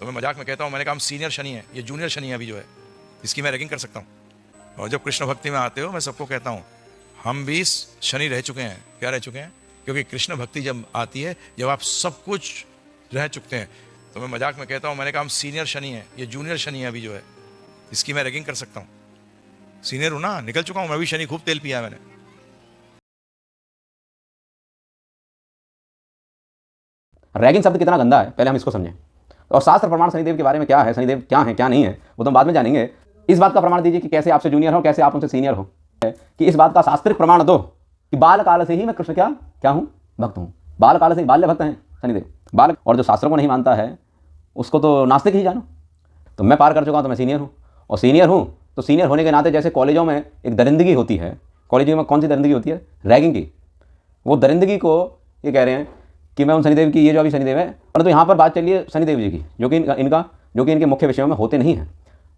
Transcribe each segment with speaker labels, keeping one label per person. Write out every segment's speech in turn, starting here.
Speaker 1: तो मैं मजाक में कहता हूँ, मैंने कहा हम सीनियर शनि है, ये जूनियर शनि है अभी जो है, इसकी मैं रैगिंग कर सकता हूँ। और जब कृष्ण भक्ति में आते हो, मैं सबको कहता हूँ हम भी शनि रह चुके हैं। क्या रह चुके हैं? क्योंकि कृष्ण भक्ति जब आती है, जब आप सब कुछ रह चुकते हैं, तो मैं मजाक में कहता हूँ, मैंने कहा हम सीनियर शनि है, ये जूनियर शनि है अभी जो है, इसकी मैं रैगिंग कर सकता हूँ। सीनियर हूँ ना, निकल चुका हूँ मैं भी शनि, खूब तेल पिया है मैंने।
Speaker 2: रैगिंग शब्द कितना गंदा है पहले हम इसको समझें, और शास्त्र प्रमाण शनिदेव के बारे में क्या है, शनिदेव क्या है क्या नहीं है वो तो बाद में जानेंगे। इस बात का प्रमाण दीजिए कि कैसे आपसे जूनियर हो, कैसे आप उनसे सीनियर हो, कि इस बात का शास्त्रिक प्रमाण दो कि बाल काल से ही मैं कृष्ण क्या हूँ, भक्त हूँ। बाल काल से ही बाल्य भक्त हैं शनिदेव, बाल। और जो शास्त्रों को नहीं मानता है उसको तो नास्तिक ही जानो। तो मैं पार कर चुका हूँ, तो मैं सीनियर हूँ, और सीनियर हूँ तो सीनियर होने के नाते जैसे कॉलेजों में एक दरिंदगी होती है, कॉलेजों में कौन सी दरिंदगी होती है? रैगिंग की। वो दरिंदगी को ये कह रहे हैं कि मैं उन शनिदेव की, ये जो अभी शनिदेव है, परंतु यहाँ पर बात चलिए शनिदेव जी की, जो कि इनके मुख्य विषयों में होते नहीं हैं।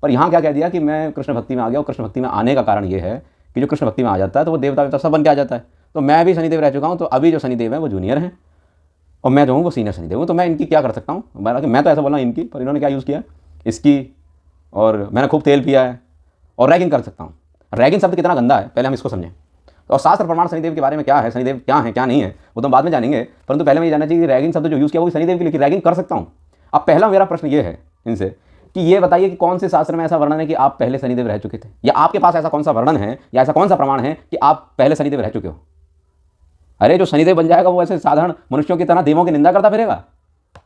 Speaker 2: पर यहाँ क्या कह दिया कि मैं कृष्ण भक्ति में आ गया, और कृष्ण भक्ति में आने का कारण ये है कि जो कृष्ण भक्ति में आ जाता है तो वो देवता सब बन के आ जाता है। तो मैं भी शनिदेव रह चुका हूँ, तो अभी जो शनिदेव है वो जूनियर हैं और मैं जो हूँ वो सीनियर शनिदेव हूँ। तो मैं इनकी क्या कर सकता हूँ? मैं तो ऐसा बोला इनकी, पर इन्होंने क्या यूज़ किया इसकी, और मैंने खूब तेल पिया है, और रैगिंग कर सकता हूँ। रैगिंग शब्द कितना गंदा है पहले हम इसको समझें। और शास्त्र प्रमाण शनिदेव के बारे में क्या है, शनिदेव क्या है क्या नहीं है वो तो बाद में जानेंगे, परंतु पहले मैं ये जानना चाहिए कि रैगिंग शब्द जो यूज़ किया वो शनिदेव के लिए, रैगिंग कर सकता हूँ। अब पहला मेरा प्रश्न ये है इनसे कि ये बताइए कि कौन से शास्त्र में ऐसा वर्णन है कि आप पहले शनिदेव रह चुके थे, या आपके पास ऐसा कौन सा वर्णन है या ऐसा कौन सा प्रमाण है कि आप पहले शनिदेव रह चुके हो। अरे जो शनिदेव बन जाएगा वो ऐसे साधारण मनुष्यों की तरह देवों की निंदा करता फिरेगा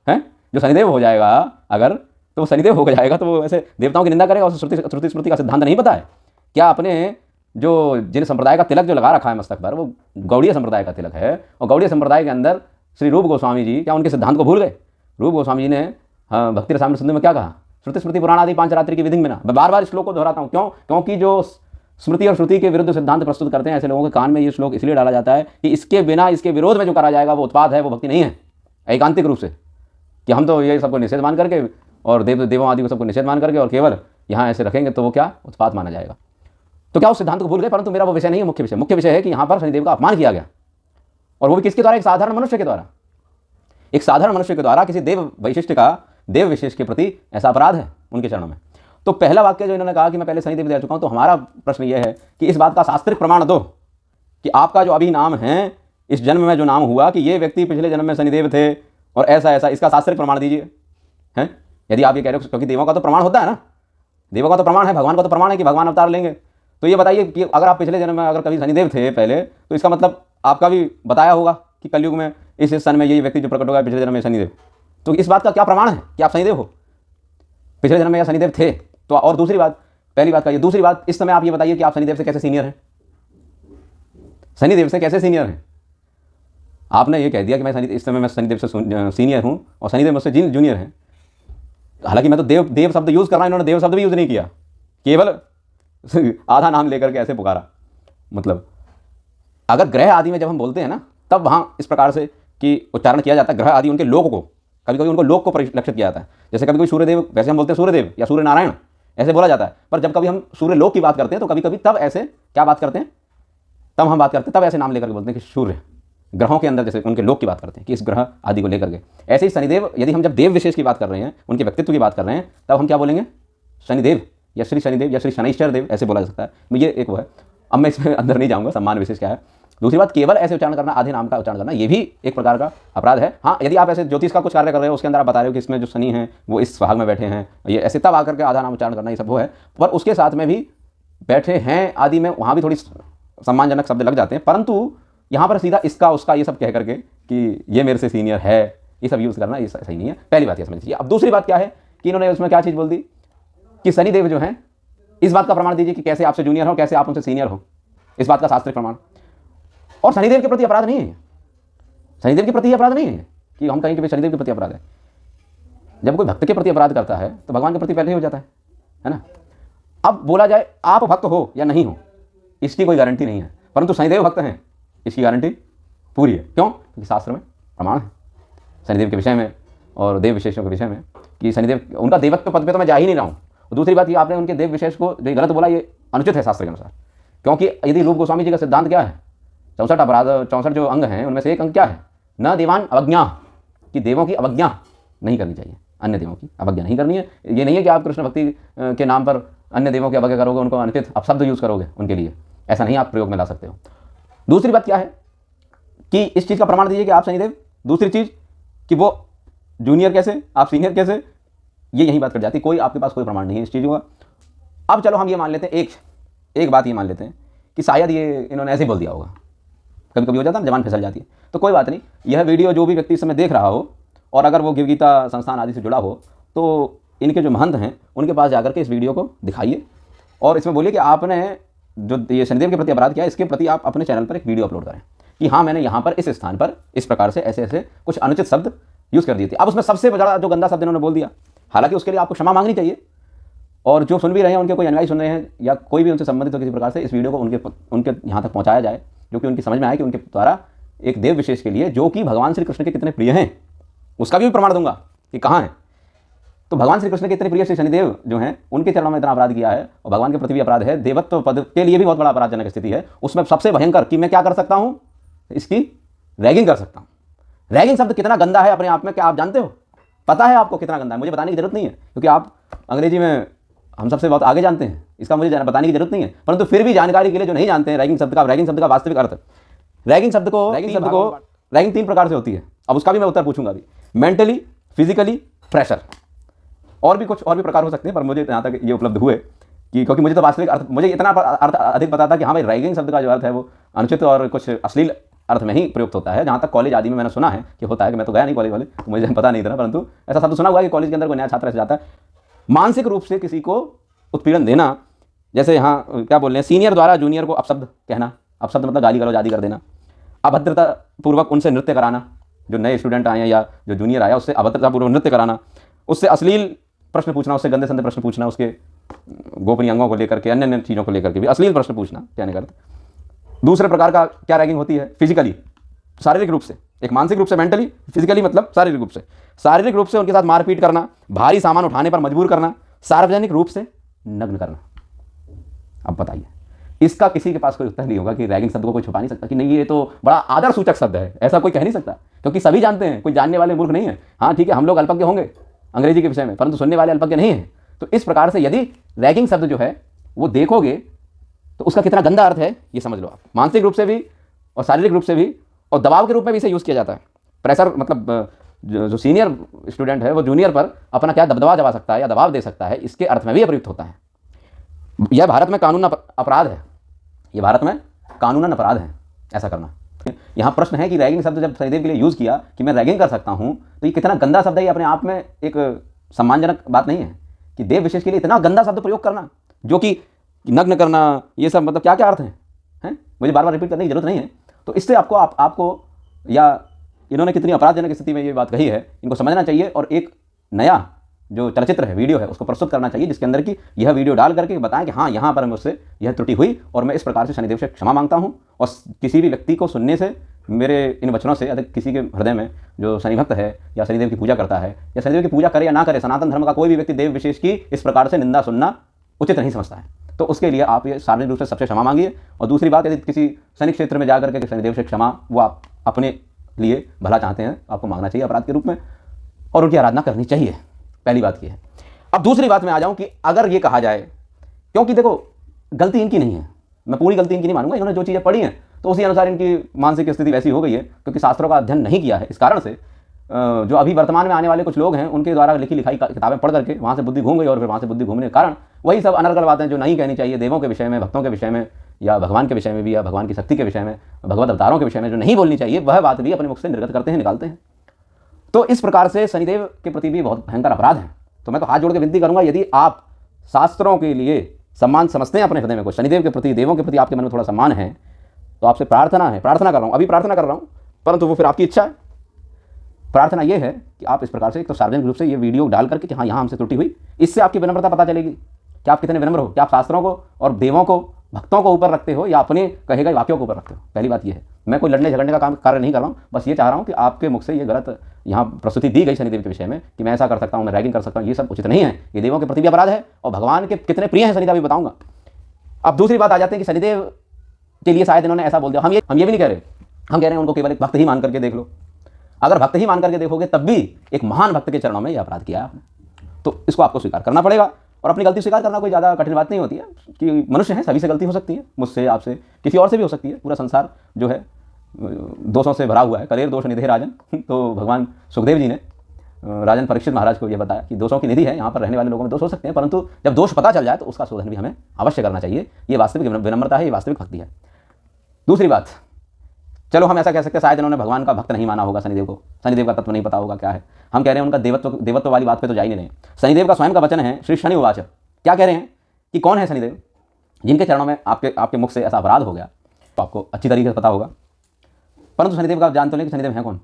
Speaker 2: है? जो शनिदेव हो जाएगा अगर, तो वो शनिदेव हो जाएगा तो वो ऐसे देवताओं की निंदा करेगा। और श्रुति स्मृति का सिद्धांत नहीं पता है क्या? अपने जो जिन संप्रदाय का तिलक जो लगा रखा है मस्तक पर, वो गौड़ीय संप्रदाय का तिलक है, और गौड़ीय संप्रदाय के अंदर श्री रूप गोस्वामी जी क्या उनके सिद्धांत को भूल गए? रूप गोस्वामी जी ने भक्ति रसामृत सिंधु में क्या कहा? श्रुति स्मृति पुराण आदि पांच रात्रि की विधि में ना। मैं बार बार श्लोक को दोहराता हूँ, क्यों? क्योंकि जो स्मृति और श्रुति के विरुद्ध सिद्धांत प्रस्तुत करते हैं ऐसे लोगों के कान में ये श्लोक इसलिए डाला जाता है कि इसके बिना, इसके विरोध में जो करा जाएगा वो उत्पाद है, वो भक्ति नहीं है। एकांतिक रूप से कि हम तो ये सबको निषेध मान करके और देवों आदि को सबको निषेध मान करके और केवल यहाँ ऐसे रखेंगे तो वो क्या उत्पाद माना जाएगा। तो क्या उस सिद्धांत को भूल गए? परंतु मेरा वो विषय नहीं है। मुख्य विषय है कि यहाँ पर शनिदेव का अपमान किया गया, और वो भी किसके द्वारा? एक साधारण मनुष्य के द्वारा। एक साधारण मनुष्य के द्वारा किसी देव वैशिष्ट का, देव विशेष के प्रति ऐसा अपराध है उनके चरणों में। तो पहला वाक्य जो इन्होंने कहा कि मैं पहले शनिदेव रह चुका हूँ, तो हमारा प्रश्न ये है कि इस बात का शास्त्रिक प्रमाण दो कि आपका जो अभी नाम है, इस जन्म में जो नाम हुआ कि ये व्यक्ति पिछले जन्म में शनिदेव थे और ऐसा ऐसा, इसका शास्त्रिक प्रमाण दीजिए हैं। यदि आप ये कह रहे हो, क्योंकि देवों का तो प्रमाण होता है ना, देवों का तो प्रमाण है, भगवान का तो प्रमाण है कि भगवान अवतार लेंगे। तो ये बताइए कि अगर आप पिछले जन्म में अगर कभी शनिदेव थे पहले, तो इसका मतलब आपका भी बताया होगा कि कलयुग में इस सन में यही व्यक्ति जो प्रकट होगा पिछले जन्म में शनिदेव। तो इस बात का क्या प्रमाण है कि आप शनिदेव हो, पिछले जन्म में या शनिदेव थे? तो और दूसरी बात, पहली बात का ये, दूसरी बात, इस समय आप ये बताइए कि आप शनिदेव से कैसे सीनियर हैं? शनिदेव से कैसे सीनियर हैं? आपने ये कह दिया कि मैं इस समय मैं शनिदेव से सीनियर हूं और शनिदेव मुझसे जूनियर हैं। हालांकि मैं तो देव शब्द यूज कर रहा हूं, इन्होंने देव शब्द भी यूज नहीं किया, केवल आधा नाम लेकर के ऐसे पुकारा। मतलब अगर ग्रह आदि में जब हम बोलते हैं ना, तब वहां इस प्रकार से कि उच्चारण किया जाता है ग्रह आदि, उनके लोक को, कभी कभी उनको लोक को परिलक्षित किया जाता है। जैसे कभी कभी सूर्यदेव, वैसे हम बोलते हैं सूर्यदेव या सूर्य नारायण, ऐसे बोला जाता है। पर जब कभी हम सूर्य लोक की बात करते हैं तो कभी कभी तब ऐसे क्या बात करते हैं, तब हम बात करते हैं, तब ऐसे नाम लेकर के बोलते हैं कि सूर्य, ग्रहों के अंदर जैसे उनके लोक की बात करते हैं कि इस ग्रह आदि को लेकर के। ऐसे ही शनिदेव, यदि हम जब देव विशेष की बात कर रहे हैं, उनके व्यक्तित्व की बात कर रहे हैं, तब हम क्या बोलेंगे? शनिदेव या श्री शनिदेव या श्री शनैश्चर देव, ऐसे बोला जा सकता है। ये एक वो है। अब मैं इसमें अंदर नहीं जाऊँगा, सम्मान विशेष क्या है। दूसरी बात, केवल ऐसे उच्चारण करना, आधे नाम का उच्चारण करना, ये भी एक प्रकार का अपराध है। हाँ, यदि आप ऐसे ज्योतिष का कुछ कार्य कर रहे हो, उसके अंदर आप बता रहे हो कि इसमें जो शनि है वो इस भाग में बैठे हैं, ये ऐसे, तब आकर के आधा नाम उच्चारण करना, ये सब वो है। पर उसके साथ में भी बैठे हैं आदि में, वहाँ भी थोड़ी सम्मानजनक शब्द लग जाते हैं। परंतु यहाँ पर सीधा इसका उसका ये सब कह करके कि ये मेरे से सीनियर है, ये सब यूज़ करना ये सही नहीं है। पहली बात ये समझ लीजिए। अब दूसरी बात क्या है कि इन्होंने उसमें क्या चीज़ बोल दी कि शनिदेव जो हैं, इस बात का प्रमाण दीजिए कि कैसे आपसे जूनियर हो, कैसे आप उनसे सीनियर हो, इस बात का शास्त्रीय प्रमाण। और शनिदेव के प्रति अपराध नहीं है, शनिदेव के प्रति अपराध नहीं है कि हम कहें कि शनिदेव के प्रति अपराध है। जब कोई भक्त के प्रति अपराध करता है तो भगवान के प्रति पहले ही हो जाता है ना। अब बोला जाए आप भक्त हो या नहीं हो, इसकी कोई गारंटी नहीं है, परंतु शनिदेव भक्त हैं, इसकी गारंटी पूरी है। क्यों? क्योंकि शास्त्र में प्रमाण है शनिदेव के विषय में और देव विशेषों के विषय में कि शनिदेव, उनका देवत्व पद पे तो मैं जा ही नहीं रहा हूँ। दूसरी बात, ये आपने उनके देव विशेष को जो गलत बोला, ये अनुचित है शास्त्र के अनुसार। क्योंकि यदि रूप गोस्वामी जी का सिद्धांत क्या है, 64 अपराध, 64 जो अंग हैं उनमें से एक अंग क्या है? न देवान अवज्ञा, कि देवों की अवज्ञा नहीं करनी चाहिए। अन्य देवों की अवज्ञा नहीं करनी है। ये नहीं है कि आप कृष्ण भक्ति के नाम पर अन्य देवों की अवज्ञा करोगे, उनको अनुचित अपशब्द यूज़ करोगे उनके लिए, ऐसा नहीं आप प्रयोग में ला सकते हो। दूसरी बात क्या है कि इस चीज़ का प्रमाण दीजिए कि आप शनिदेव, दूसरी चीज़ कि वो जूनियर कैसे, आप सीनियर कैसे, ये यही बात कर जाती है। कोई आपके पास कोई प्रमाण नहीं है इस चीज़ों का। अब चलो हम ये मान लेते हैं, एक बात ये मान लेते हैं कि शायद ये इन्होंने ऐसे ही बोल दिया होगा, कभी कभी हो जाता है जबान फिसल जाती है, तो कोई बात नहीं। यह वीडियो जो भी व्यक्ति इस समय देख रहा हो और अगर वो गिव गीता संस्थान आदि से जुड़ा हो तो इनके जो महंत हैं उनके पास जाकर के इस वीडियो को दिखाइए और इसमें बोलिए कि आपने जो ये शनिदेव के प्रति अपराध किया, इसके प्रति आप अपने चैनल पर एक वीडियो अपलोड करें कि हाँ मैंने यहाँ पर इस स्थान पर इस प्रकार से ऐसे ऐसे कुछ अनुचित शब्द यूज़ कर दिए थे। अब उसमें सबसे बड़ा जो गंदा शब्द इन्होंने बोल दिया, हालांकि उसके लिए आपको क्षमा मांगनी चाहिए, और जो सुन भी रहे हैं उनके कोई अनुयायी सुन रहे हैं या कोई भी उनसे संबंधित हो किसी प्रकार से, इस वीडियो को उनके यहाँ तक पहुँचाया जाए, जो कि उनकी समझ में आए कि उनके द्वारा एक देव विशेष के लिए जो कि भगवान श्री कृष्ण के कितने प्रिय हैं उसका भी प्रमाण दूंगा कि कहाँ है। तो भगवान श्री कृष्ण के इतने प्रिय श्री शनिदेव जो हैं उनके चरणों में इतना अपराध किया है और भगवान के प्रति भी अपराध है, देवत्व पद के लिए भी बहुत बड़ा अपराधजनक स्थिति है। उसमें सबसे भयंकर कि मैं क्या कर सकता हूँ, इसकी रैगिंग कर सकता हूँ। रैगिंग शब्द कितना गंदा है अपने आप में, क्या आप जानते हो? पता है आपको कितना गंदा है? मुझे बताने की जरूरत नहीं है क्योंकि आप अंग्रेजी में हम सबसे बहुत आगे जानते हैं, इसका मुझे बताने की जरूरत नहीं है। परंतु फिर भी जानकारी के लिए जो नहीं जानते हैं रैगिंग शब्द का वास्तविक अर्थ, रैगिंग शब्द को रैगिंग 3 प्रकार से होती है। अब उसका भी मैं उत्तर पूछूंगा अभी। मेंटली, फिजिकली, प्रेशर, और भी प्रकार हो सकते हैं, पर मुझे यहाँ तक ये उपलब्ध हुए कि क्योंकि मुझे तो वास्तविक अर्थ, मुझे इतना अर्थ अधिक पता था कि हाँ भाई रैगिंग शब्द का जो अर्थ है वो अनुचित और कुछ अश्लील अर्थ में ही प्रयुक्त होता है। जहाँ तक कॉलेज आदि में मैंने सुना है कि होता है, कि मैं तो गया नहीं कॉलेज वाले तो मुझे पता नहीं था, परंतु ऐसा शब्द सुना हुआ है कि कॉलेज के अंदर कोई नया छात्र ऐसे जाता है, मानसिक रूप से किसी को उत्पीड़न देना, जैसे यहाँ क्या बोल रहे हैं, सीनियर द्वारा जूनियर को अपशब्द कहना, अपशब्द मतलब गाली गलौज आदि कर देना, अभद्रता पूर्वक उनसे नृत्य कराना, जो नए स्टूडेंट आए हैं या जो जूनियर आया उससे अभद्रतापूर्वक नृत्य कराना, उससे अश्लील प्रश्न पूछना, उससे गंदे संदे प्रश्न पूछना, उसके गोपनीय अंगों को लेकर के, अन्य अन्य चीज़ों को लेकर के भी अश्लील प्रश्न पूछना, कहने का अर्थ। दूसरे प्रकार का क्या रैगिंग होती है, फिजिकली, शारीरिक रूप से, एक मानसिक रूप से मेंटली, फिजिकली मतलब शारीरिक रूप से। शारीरिक रूप से उनके साथ मारपीट करना, भारी सामान उठाने पर मजबूर करना, सार्वजनिक रूप से नग्न करना। अब बताइए, इसका किसी के पास कोई उत्तर नहीं होगा कि रैगिंग शब्द को कोई छुपा नहीं सकता कि नहीं ये तो बड़ा आदर सूचक शब्द है, ऐसा कोई कह नहीं सकता क्योंकि सभी जानते हैं, कोई जानने वाले मूर्ख नहीं है। हाँ ठीक है, हम लोग अल्पज्ञ होंगे अंग्रेजी के विषय में, परंतु सुनने वाले अल्पज्ञ नहीं है। तो इस प्रकार से यदि रैगिंग शब्द जो है वो देखोगे तो उसका कितना गंदा अर्थ है ये समझ लो आप, मानसिक रूप से भी और शारीरिक रूप से भी, और दबाव के रूप में भी इसे यूज़ किया जाता है। प्रेशर मतलब जो सीनियर स्टूडेंट है वो जूनियर पर अपना क्या दबदबा जमा सकता है या दबाव दे सकता है, इसके अर्थ में भी प्रयुक्त होता है। यह भारत में कानून अपराध है, ये भारत में कानूनन अपराध है ऐसा करना। यहाँ प्रश्न है कि रैगिंग शब्द जब शनिदेव के लिए यूज़ किया कि मैं रैगिंग कर सकता हूँ, तो ये कितना गंदा शब्द है, ये अपने आप में एक सम्मानजनक बात नहीं है कि देव विशेष के लिए इतना गंदा शब्द प्रयोग करना, जो कि नग्न करना, ये सब मतलब क्या क्या अर्थ हैं, मुझे बार बार रिपीट करने की जरूरत नहीं है। तो इससे आपको या इन्होंने कितनी अपराधजनक स्थिति में ये बात कही है, इनको समझना चाहिए और एक नया जो चलचित्र है, वीडियो है, उसको प्रस्तुत करना चाहिए जिसके अंदर कि यह वीडियो डाल करके बताएं कि हाँ यहाँ पर मुझसे यह त्रुटि हुई और मैं इस प्रकार से शनिदेव से क्षमा मांगता हूँ। और किसी भी व्यक्ति को सुनने से, मेरे इन वचनों से अधिक किसी के हृदय में जो शनि भक्त है या शनिदेव की पूजा करता है या शनिदेव की पूजा करे या ना करे, सनातन धर्म का कोई भी व्यक्ति देव विशेष की इस प्रकार से निंदा सुनना उचित नहीं समझता है। तो उसके लिए आप ये सार्वजनिक रूप से सबसे क्षमा मांगिए। और दूसरी बात, यदि किसी शनि क्षेत्र में जाकर के शनिदेव से क्षमा वो आप अपने लिए भला चाहते हैं, आपको मांगना चाहिए अपराध के रूप में और उनकी आराधना करनी चाहिए। पहली बात ये है। अब दूसरी बात में आ जाऊं कि अगर ये कहा जाए, क्योंकि देखो गलती इनकी नहीं है, मैं पूरी गलती इनकी नहीं मानूंगा, इन्होंने जो चीज़ें पढ़ी हैं तो उसी अनुसार इनकी मानसिक स्थिति वैसी हो गई है क्योंकि शास्त्रों का अध्ययन नहीं किया है। इस कारण से जो अभी वर्तमान में आने वाले कुछ लोग हैं उनके द्वारा लिखी लिखाई किताबें पढ़ करके वहाँ से बुद्धि घूम गई और फिर वहाँ से बुद्धि घूमने के कारण वही सब अनर्गल बातें जो नहीं कहनी चाहिए, देवों के विषय में, भक्तों के विषय में या भगवान के विषय में भी, या भगवान की शक्ति के विषय में, भगवत अवतारों के विषय में जो नहीं बोलनी चाहिए, वह बात भी अपने मुख से निर्गत करते हैं, निकालते हैं। तो इस प्रकार से शनिदेव के प्रति भी बहुत भयंकर अपराध है। तो मैं तो हाथ जोड़ के विनती करूंगा, यदि आप शास्त्रों के लिए सम्मान समझते हैं अपने हृदय में, को शनिदेव के प्रति, देवों के प्रति आपके मन में थोड़ा सम्मान है, तो आपसे प्रार्थना कर रहा हूँ, अभी प्रार्थना कर रहा हूँ, परंतु वो फिर आपकी इच्छा है। प्रार्थना ये है कि आप इस प्रकार से एक तो सार्वजनिक रूप से ये वीडियो डाल करके कि हाँ यहाँ हमसे त्रुटि हुई, इससे आपकी विनम्रता पता चलेगी कि आप कितने विनम्र हो, कि आप शास्त्रों को और देवों को, भक्तों को ऊपर रखते हो या अपने कहे गए वाक्यों को ऊपर रखते हो। पहली बात ये है। मैं कोई लड़ने झगड़ने का कार्य नहीं कर रहा हूँ, बस ये चाह रहा हूँ कि आपके मुख से ये गलत यहाँ प्रस्तुति दी गई शनिदेव के विषय में कि मैं ऐसा कर सकता हूँ, मैं रैगिंग कर सकता हूँ, ये सब उचित नहीं है। ये देवों के प्रति भी अपराध है और भगवान के कितने प्रिय हैं शनिदेव, भी बताऊंगा। अब दूसरी बात आ जाते हैं कि शनिदेव के लिए शायद इन्होंने ऐसा बोल दिया। हम ये भी नहीं कह रहे, हम कह रहे हैं उनको केवल एक भक्त ही मान करके देख लो। अगर भक्त ही मान करके देखोगे तब भी एक महान भक्त के चरणों में यह अपराध किया आपने, तो इसको आपको स्वीकार करना पड़ेगा। और अपनी गलती स्वीकार करना कोई ज़्यादा कठिन बात नहीं होती है कि मनुष्य है, सभी से गलती हो सकती है, मुझसे, आपसे, किसी और से भी हो सकती है। पूरा संसार जो है दोषों से भरा हुआ है। कलेर दोष निधि राजन। तो भगवान सुखदेव जी ने राजन परीक्षित महाराज को यह बताया कि दोषों की निधि है, यहाँ पर रहने वाले लोगों में दोष हो सकते हैं, परंतु जब दोष पता चल जाए तो उसका शोधन भी हमें अवश्य करना चाहिए। ये वास्तविक विनम्रता है, ये वास्तविक भक्ति है। दूसरी बात, चलो हम ऐसा कह सकते हैं शायद इन्होंने भगवान का भक्त नहीं माना होगा शनिदेव को, शनिदेव का तत्व नहीं पता होगा क्या है। हम कह रहे हैं उनका देवत्व वाली बात पे तो जा ही नहीं रहे। शनिदेव का स्वयं का वचन है, श्री शनि उवाच। क्या कह रहे हैं कि कौन है शनिदेव, जिनके चरणों में आपके मुख से ऐसा अपराध हो गया, तो आपको अच्छी तरीके से पता होगा। परंतु शनिदेव का आप जान तो लें कि शनिदेव हैं कौन,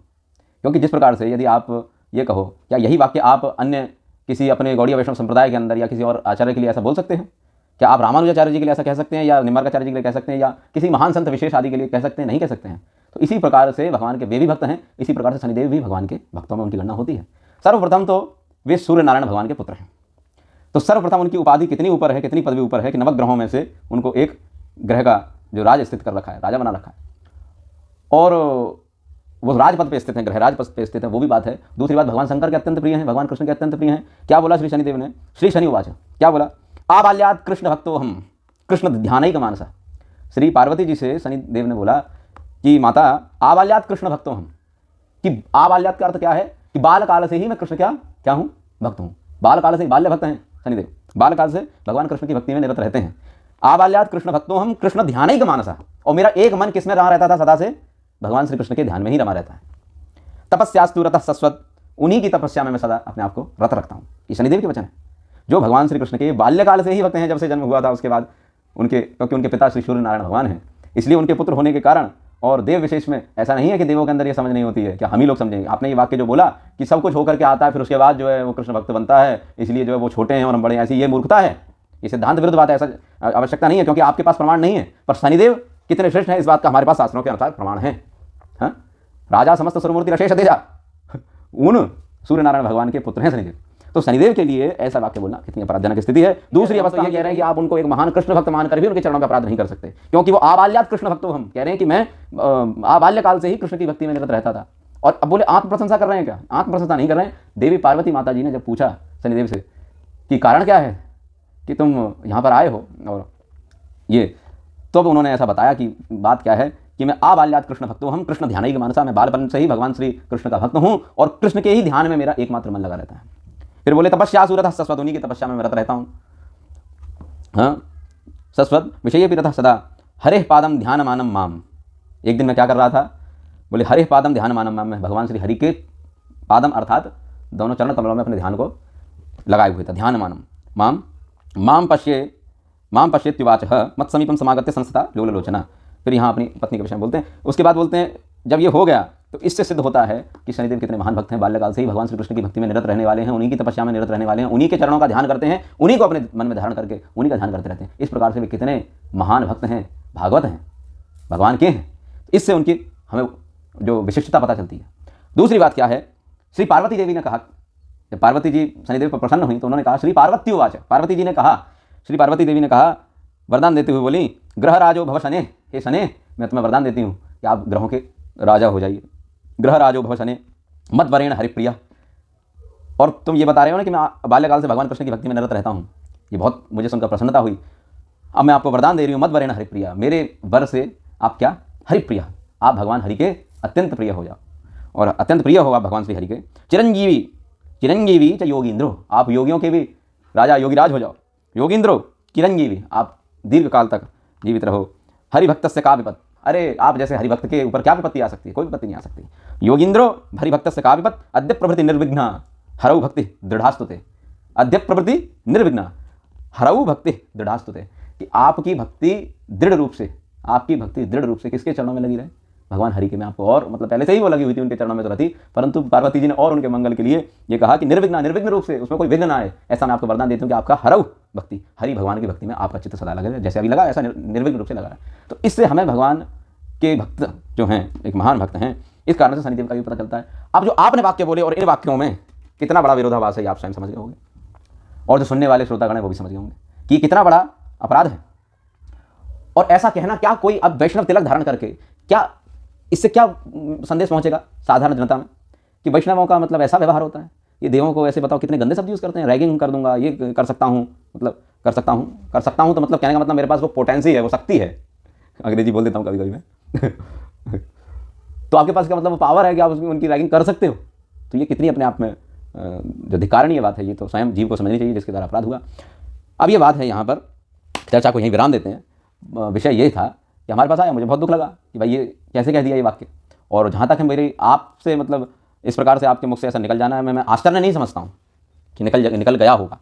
Speaker 2: क्योंकि जिस प्रकार से यदि आप ये कहो, क्या यही वाक्य आप अन्य किसी अपने गौड़ीय वैष्णव संप्रदाय के अंदर या किसी और आचार्य के लिए ऐसा बोल सकते हैं? क्या आप रामानुजाचार्य जी के लिए ऐसा कह सकते हैं, या निम्बार्काचार्य जी के लिए कह सकते हैं, या किसी महान संत विशेष आदि के लिए कह सकते हैं? नहीं कह सकते हैं। तो इसी प्रकार से भगवान के वे भी भक्त हैं, इसी प्रकार से शनिदेव भी भगवान के भक्तों में उनकी गणना होती है। सर्वप्रथम तो वे सूर्य नारायण भगवान के पुत्र हैं, तो सर्वप्रथम उनकी उपाधि कितनी ऊपर है, कितनी पदवी ऊपर है कि नवग्रहों में से उनको एक ग्रह का जो राज स्थित कर रखा है, राजा बना रखा है, और वो राजपद पे स्थित हैं, ग्रह राजपद पे स्थित है, वो भी बात है। दूसरी बात, भगवान शंकर के अत्यंत प्रिय हैं, भगवान कृष्ण के अत्यंत प्रिय हैं। क्या बोला श्री शनिदेव ने? श्री शनि उवाच, क्या बोला? आबाल्यात कृष्ण भक्तो हम कृष्ण ध्यानैक मानसा। श्री पार्वती जी से शनिदेव ने बोला कि माता आबाल्यात कृष्ण भक्तो हम, कि आबाल्यात का अर्थ क्या है कि बाल काल से ही मैं कृष्ण क्या हूँ? भक्त हूँ। बाल काल से बाल्य भक्त हैं शनिदेव, बाल काल से भगवान कृष्ण की भक्ति में निरत रहते हैं। आबाल्यात कृष्ण भक्तो हम कृष्ण ध्यानैक मानसा, और मेरा एक मन किसमें रहा रहता था? सदा से भगवान श्री कृष्ण के ध्यान में ही रमा रहता है। तपस्यास्तु रतः सस्वत, उन्हीं की तपस्या में मैं सदा अपने आप को रत रखता हूँ। ये शनिदेव के वचन है, जो भगवान श्री कृष्ण के बाल्यकाल से ही भक्त हैं, जब से जन्म हुआ था उसके बाद उनके, क्योंकि उनके पिता श्री सूर्य नारायण भगवान हैं, इसलिए उनके पुत्र होने के कारण। और देव विशेष में ऐसा नहीं है कि देवों के अंदर ये समझ नहीं होती है, क्या हम ही लोग समझेंगे? आपने ये वाक्य जो बोला कि सब कुछ होकर के आता है फिर उसके बाद जो है वो कृष्ण भक्त बनता है, इसलिए जो है वो छोटे हैं और हम बड़े हैं, ऐसी ये मूर्खता है, ये सिद्धांत विरुद्ध बात है। ऐसा आवश्यकता नहीं है, क्योंकि आपके पास प्रमाण नहीं है। पर शनिदेव कितने श्रेष्ठ हैं इस बात का हमारे पास शास्त्रों के अनुसार प्रमाण है। हाँ, राजा समस्त स्वरूमूर्ति रशेष तेजा, उन सूर्य नारायण भगवान के पुत्र हैं शनिदेव। तो शनिदेव के लिए ऐसा वाक्य बोलना कितनी अपराधजनक स्थिति है। दूसरी अवस्था ये कह रहे हैं कि आप उनको एक महान कृष्ण भक्त मानकर भी उनके चरणों का अपराध नहीं कर सकते, क्योंकि वो आबाल्यात कृष्ण भक्त। हम कह रहे हैं कि मैं आबाल्यकाल से ही कृष्ण की भक्ति में निरत रहता था। और अब बोले आत्म प्रशंसा कर रहे हैं? क्या आत्म प्रशंसा नहीं कर रहे हैं। देवी पार्वती माता जी ने जब पूछा शनिदेव से कि कारण क्या है कि तुम यहाँ पर आए हो, और ये तो अब उन्होंने ऐसा बताया कि बात क्या है कि मैं आबाल्यात कृष्ण भक्तो हम कृष्ण ध्यानैक मानसा, मैं बालपन से ही भगवान श्री कृष्ण का भक्त हूँ और कृष्ण के ही ध्यान में मेरा एकमात्र मन लगा रहता है। फिर बोले तपस्या सूरत सस्वत, उन्हीं की तपस्या में मैं रत रहता हूँ। हाँ, सस्वत विषय भी रथ सदा हरे पादम ध्यान मानम माम। एक दिन मैं क्या कर रहा था? बोले हरे पादम ध्यान मानम माम, मैं भगवान श्री हरि के पादम अर्थात दोनों चरण कमलों में अपने ध्यान को लगाए हुए था। ध्यान मानम माम माम पश्येत्युवाच मत समीपम समागत्य संस्था लोललोचना। फिर यहाँ अपनी पत्नी के विषय में बोलते हैं। उसके बाद बोलते हैं जब ये हो गया तो इससे सिद्ध होता है कि शनिदेव कितने महान भक्त हैं, बाल्यकाल से ही भगवान श्री कृष्ण की भक्ति में निरत रहने वाले हैं, उन्हीं की तपस्या में निरत रहने वाले हैं, उन्हीं के चरणों का ध्यान करते हैं, उन्हीं को अपने मन में धारण करके उन्हीं का ध्यान करते रहते हैं। इस प्रकार से वे कितने महान भक्त हैं, भागवत हैं, भगवान के हैं। इससे उनकी हमें जो विशिष्टता पता चलती है। दूसरी बात क्या है? श्री पार्वती देवी ने कहा, जब पार्वती जी शनिदेव पर प्रसन्न हुई तो उन्होंने कहा श्री पार्वती उवाच, पार्वती जी ने कहा, श्री पार्वती देवी ने कहा वरदान देते हुए बोली ग्रह राजो भव शने, हे शने मैं तुम्हें वरदान देती हूँ कि आप ग्रहों के राजा हो जाइए। ग्रह राजो भव शने मत वरेण हरिप्रिया। और तुम ये बता रहे हो ना कि मैं बाल्यकाल से भगवान कृष्ण की भक्ति में निरत रहता हूँ, ये बहुत मुझे सुनकर प्रसन्नता हुई। अब मैं आपको वरदान दे रही हूँ मत वरेण हरिप्रिया, मेरे वर से आप क्या? हरिप्रिया, आप भगवान हरि के अत्यंत प्रिय हो जाओ, और अत्यंत प्रिय हो आप भगवान श्री हरि के। चिरंजीवी च योगींद्रो, आप योगियों के भी राजा योगीराज हो जाओ। योगींद्रो चिरंजीवी, आप दीर्घ काल तक जीवित रहो। हरिभक्त से का विपत, अरे आप जैसे हरिभक्त के ऊपर क्या विपत्ति आ सकती है? कोई विपत्ति नहीं आ सकती। योगींद्रो हरिभक्त से का विपत अद्य प्रभृति निर्विघ्न हरऊ भक्ति दृढ़ास्तुते। अद्य प्रभृति निर्विघ्न हरऊ भक्ति दृढ़ास्तुते, कि आपकी भक्ति दृढ़ रूप से किसके चरणों में लगी रहे? भगवान हरि के में। आपको और मतलब पहले से ही वो लगी हुई थी उनके चरणों में तो रहती, परंतु पार्वती जी ने और उनके मंगल के लिए ये कहा कि निर्विघ्न रूप से, उसमें कोई विघ्न ना आए, ऐसा मैं आपको वरदान देती हूँ कि आपका हरऊ भक्ति, हरि भगवान की भक्ति में आपका चित्त सदा लगे, जैसे अभी लगा ऐसा निर्विघ्न रूप से लगा है। तो इससे हमें भगवान के भक्त जो हैं एक महान भक्त हैं, इस कारण से शनिदेव का भी पता चलता है। अब जो आपने वाक्य बोले और इन वाक्यों में कितना बड़ा विरोधाभास है आप स्वयं समझ गए होंगे, और जो सुनने वाले श्रोतागण हैं वो भी समझ गए होंगे कि कितना बड़ा अपराध है। और ऐसा कहना क्या कोई अब वैष्णव तिलक धारण करके क्या इससे क्या संदेश पहुंचेगा साधारण जनता में? कि वैष्णवों का मतलब ऐसा व्यवहार होता है, ये देवों को ऐसे बताओ कितने गंदे शब्द यूज़ करते हैं, रैगिंग कर दूंगा, ये कर सकता हूँ, मतलब कर सकता हूँ तो मतलब कहने का मतलब मेरे पास वो पोटेंसी है, वो शक्ति है, अंग्रेजी बोल देता हूँ कभी कभी मैं तो आपके पास क्या मतलब वो पावर है कि आप उसकी उनकी रैगिंग कर सकते हो। तो ये कितनी अपने आप में जो धिक्कारणीय बात है, ये तो स्वयं जीव को समझनी चाहिए जिसके द्वारा अपराध हुआ। अब ये बात है, यहाँ पर चर्चा को यहीं विराम देते हैं। विषय ये था कि हमारे पास आया, मुझे बहुत दुख लगा कि भाई ये कैसे कह दिया ये वाक्य, और जहाँ तक है मेरी आपसे मतलब इस प्रकार से आपके मुख से ऐसा निकल जाना है, मैं आश्चर्य नहीं समझता हूँ कि निकल गया होगा।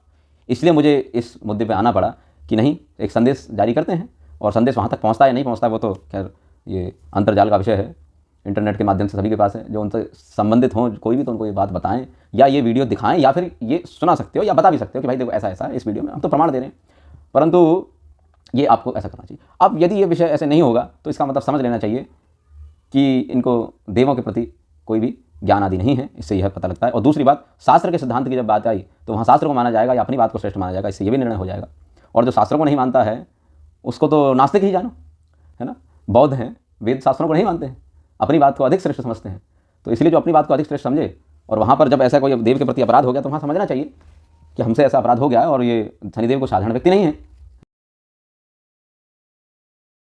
Speaker 2: इसलिए मुझे इस मुद्दे पे आना पड़ा कि नहीं, एक संदेश जारी करते हैं, और संदेश वहाँ तक पहुँचता है या नहीं पहुँचता वो तो खैर ये अंतर्जाल का विषय है, इंटरनेट के माध्यम से सभी के पास है। जो उनसे संबंधित हों कोई भी तो उनको ये बात बताएं, या ये वीडियो दिखाएं, या फिर ये सुना सकते हो या बता भी सकते हो कि भाई देखो ऐसा ऐसा है इस वीडियो में, हम तो प्रमाण दे रहे हैं, परंतु ये आपको ऐसा करना चाहिए। अब यदि ये विषय ऐसे नहीं होगा तो इसका मतलब समझ लेना चाहिए कि इनको देवों के प्रति कोई भी ज्ञान आदि नहीं है, इससे यह पता लगता है। और दूसरी बात, शास्त्र के सिद्धांत की जब बात आई तो वहाँ शास्त्र को माना जाएगा या अपनी बात को श्रेष्ठ माना जाएगा, इससे ये भी निर्णय हो जाएगा। और जो शास्त्रों को नहीं मानता है उसको तो नास्तिक ही जानो, है ना। बौद्ध हैं, वेद शास्त्रों को नहीं मानते हैं, अपनी बात को अधिक श्रेष्ठ समझते हैं। तो इसलिए जो अपनी बात को अधिक श्रेष्ठ समझे, और वहाँ पर जब ऐसा कोई देव के प्रति अपराध हो गया तो वहाँ समझना चाहिए कि हमसे ऐसा अपराध हो गया है, और ये शनिदेव को साधारण व्यक्ति नहीं है,